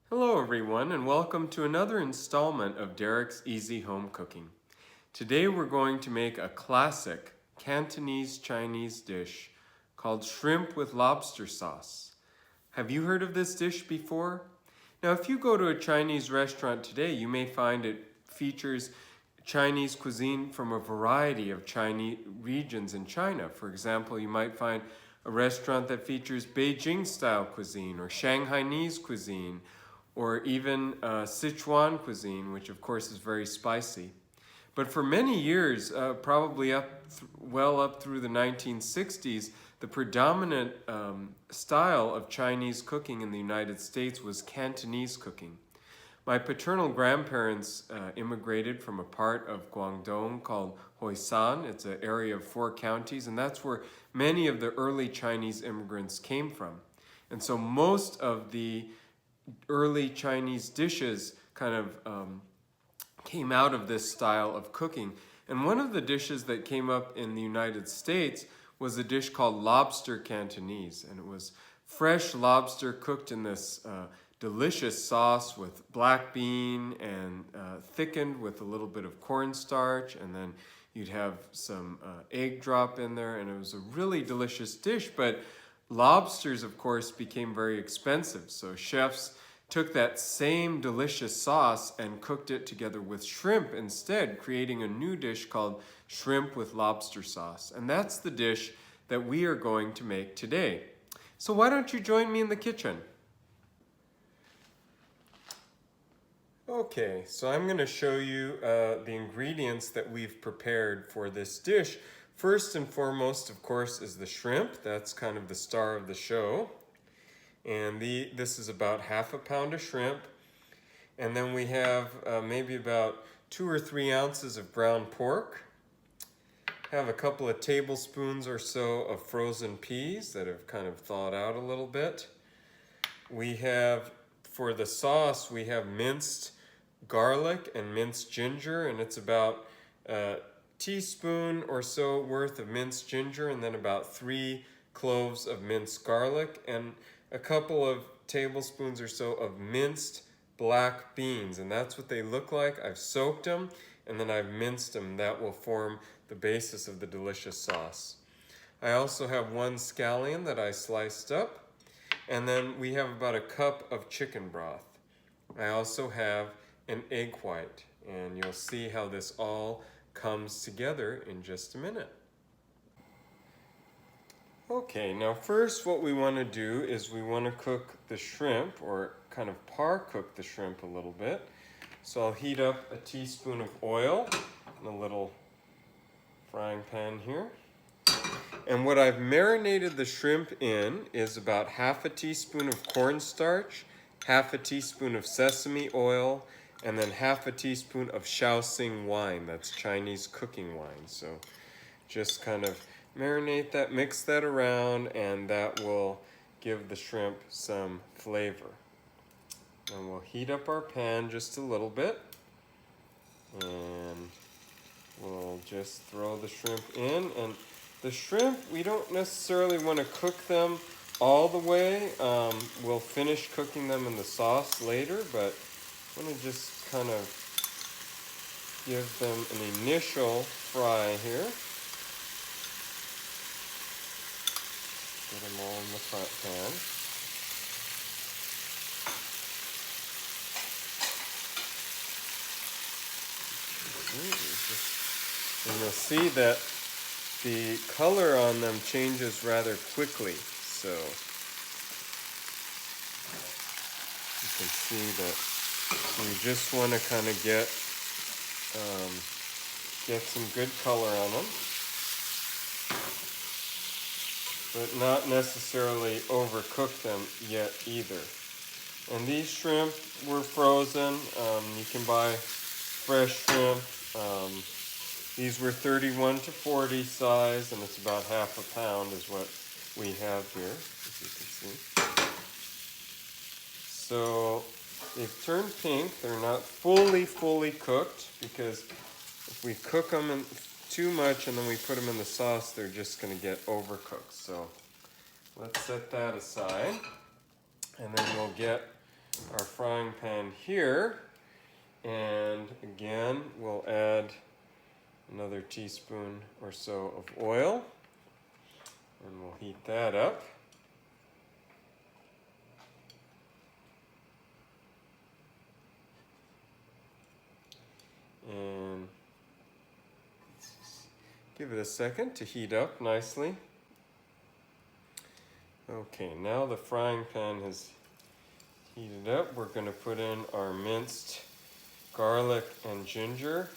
Hello everyone and welcome to another installment of Derek's Easy Home Cooking. Today we're going to make a classic Cantonese Chinese dish called shrimp with lobster sauce. Have you heard of this dish before? Now if you go to a Chinese restaurant today, you may find it features Chinese cuisine from a variety of Chinese regions in China. For example, you might find a restaurant that features Beijing-style cuisine or Shanghainese cuisine, or even Sichuan cuisine, which of course is very spicy. But for many years, probably well up through the 1960s, the predominant style of Chinese cooking in the United States was Cantonese cooking. My paternal grandparents immigrated from a part of Guangdong called Hoisan. It's an area of 4 counties, and that's where many of the early Chinese immigrants came from. And so most of the early Chinese dishes kind of came out of this style of cooking. And one of the dishes that came up in the United States was a dish called Lobster Cantonese. And it was fresh lobster cooked in this delicious sauce with black bean and thickened with a little bit of cornstarch. And then you'd have some egg drop in there. And it was a really delicious dish. But lobsters, of course, became very expensive. So chefs took that same delicious sauce and cooked it together with shrimp instead, creating a new dish called shrimp with lobster sauce. And that's the dish that we are going to make today. So why don't you join me in the kitchen? Okay, so I'm going to show you the ingredients that we've prepared for this dish. First and foremost, of course, is the shrimp. That's kind of the star of the show. And this is about ½ pound of shrimp. And then we have maybe about 2 or 3 ounces of ground pork. Have a couple of tablespoons or so of frozen peas that have kind of thawed out a little bit. We have, for the sauce, we have minced garlic and minced ginger, and it's about a teaspoon or so worth of minced ginger, and then about 3 cloves of minced garlic, and a couple of tablespoons or so of minced black beans, and that's what they look like. I've soaked them and then I've minced them. That will form the basis of the delicious sauce. I also have 1 scallion that I sliced up, and then we have about a cup of chicken broth. I also have an egg white, and you'll see how this all comes together in just a minute. Okay, now first what we want to do is we want to cook the shrimp, or kind of par cook the shrimp a little bit. So I'll heat up a teaspoon of oil in a little frying pan here. And what I've marinated the shrimp in is about ½ a teaspoon of cornstarch, ½ a teaspoon of sesame oil, and then ½ a teaspoon of Shaoxing wine. That's Chinese cooking wine. So just kind of marinate that, mix that around, and that will give the shrimp some flavor. And we'll heat up our pan just a little bit, and we'll just throw the shrimp in. And the shrimp, we don't necessarily want to cook them all the way. We'll finish cooking them in the sauce later, but I'm going to just kind of give them an initial fry here. Get them all in the front pan. And you'll see that the color on them changes rather quickly. So you can see that you just want to kind of get some good color on them, but not necessarily overcook them yet either. And these shrimp were frozen. You can buy fresh shrimp. These were 31 to 40 size, and it's about ½ a pound is what we have here, as you can see. So they've turned pink. They're not fully cooked, because if we cook them too much and then we put them in the sauce, they're just going to get overcooked. So let's set that aside, and then we'll get our frying pan here. And again, we'll add another teaspoon or so of oil. And we'll heat that up. And give it a second to heat up nicely. Okay, now the frying pan has heated up. We're going to put in our minced garlic and ginger.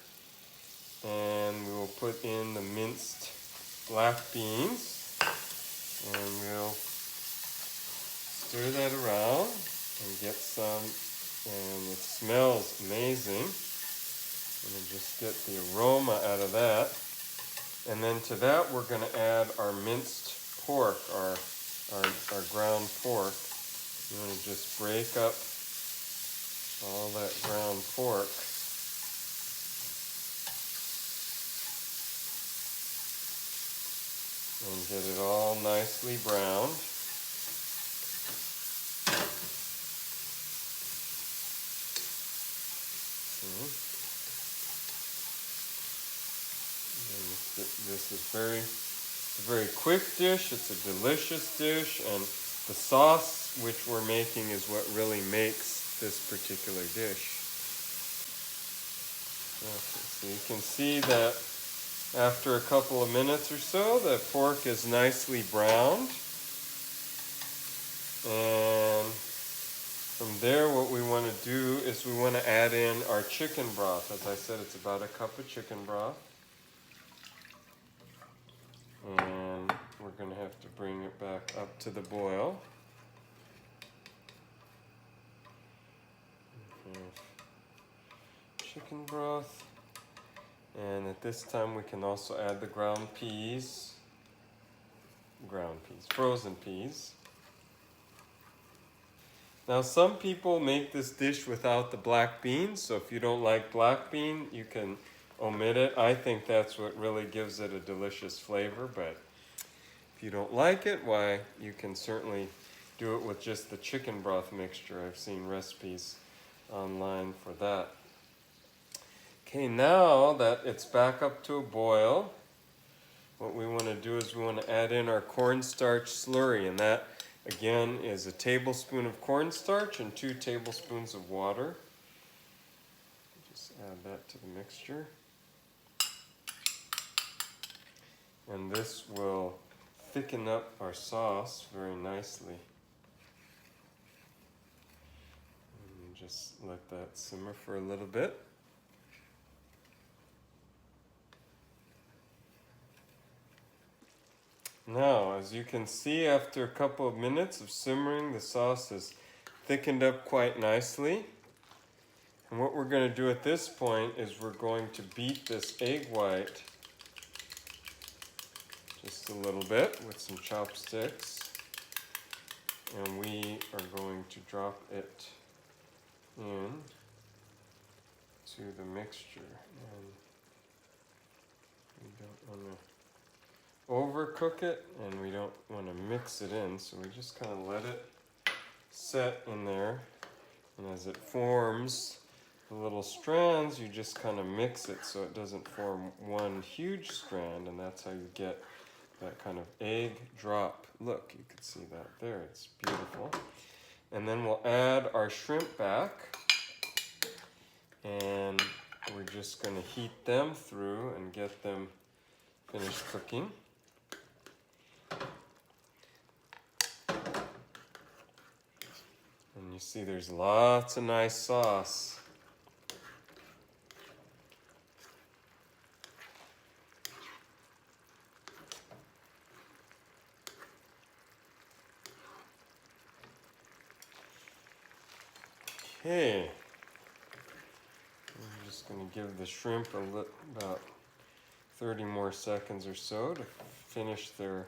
And we will put in the minced black beans. And we'll stir that around and get some, and it smells amazing. And just get the aroma out of that. And then to that we're going to add our minced pork, our ground pork. You want to just break up all that ground pork. And get it all nicely browned. This is a very quick dish. It's a delicious dish, and the sauce which we're making is what really makes this particular dish. Okay, so you can see that after a couple of minutes or so, the pork is nicely browned. And from there, what we want to do is we want to add in our chicken broth. As I said, it's about a cup of chicken broth. And we're going to have to bring it back up to the boil. Chicken broth. And at this time we can also add the frozen peas. Now some people make this dish without the black beans, so if you don't like black bean, you can omit it. I think that's what really gives it a delicious flavor, but if you don't like it, why, you can certainly do it with just the chicken broth mixture. I've seen recipes online for that. Okay, now that it's back up to a boil, what we want to do is we want to add in our cornstarch slurry, and that again is a tablespoon of cornstarch and 2 tablespoons of water. Just add that to the mixture. And this will thicken up our sauce very nicely. And just let that simmer for a little bit. Now, as you can see, after a couple of minutes of simmering, the sauce has thickened up quite nicely. And what we're going to do at this point is we're going to beat this egg white just a little bit with some chopsticks. And we are going to drop it in to the mixture. And we don't want to overcook it, and we don't want to mix it in, so we just kind of let it set in there. And as it forms the little strands, you just kind of mix it so it doesn't form one huge strand, and that's how you get that kind of egg drop. Look, you can see that there. It's beautiful. And then we'll add our shrimp back, and we're just going to heat them through and get them finished cooking. And you see there's lots of nice sauce. Okay, I'm just going to give the shrimp about 30 more seconds or so to finish their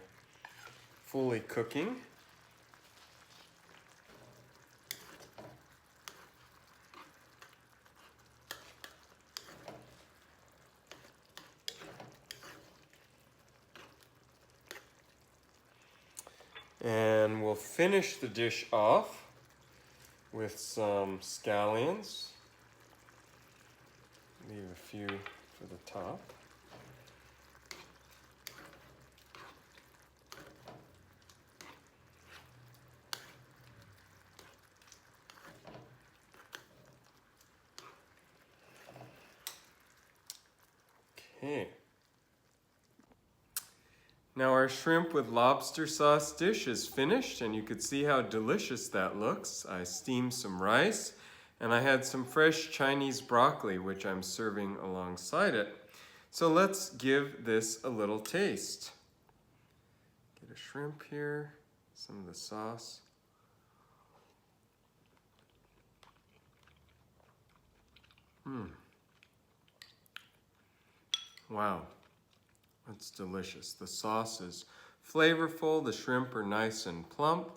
fully cooking. And we'll finish the dish off with some scallions. Leave a few for the top. Okay. Now our shrimp with lobster sauce dish is finished, and you could see how delicious that looks. I steamed some rice, and I had some fresh Chinese broccoli, which I'm serving alongside it. So let's give this a little taste. Get a shrimp here, some of the sauce. Wow, that's delicious. The sauce is flavorful, the shrimp are nice and plump.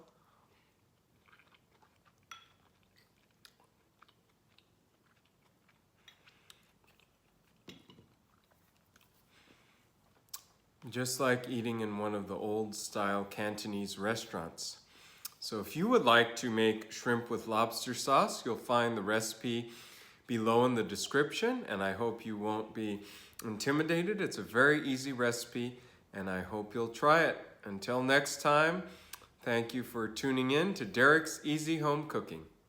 Just like eating in one of the old-style Cantonese restaurants. So if you would like to make shrimp with lobster sauce, you'll find the recipe below in the description, and I hope you won't be intimidated. It's a very easy recipe, and I hope you'll try it. Until next time, thank you for tuning in to Derek's Easy Home Cooking.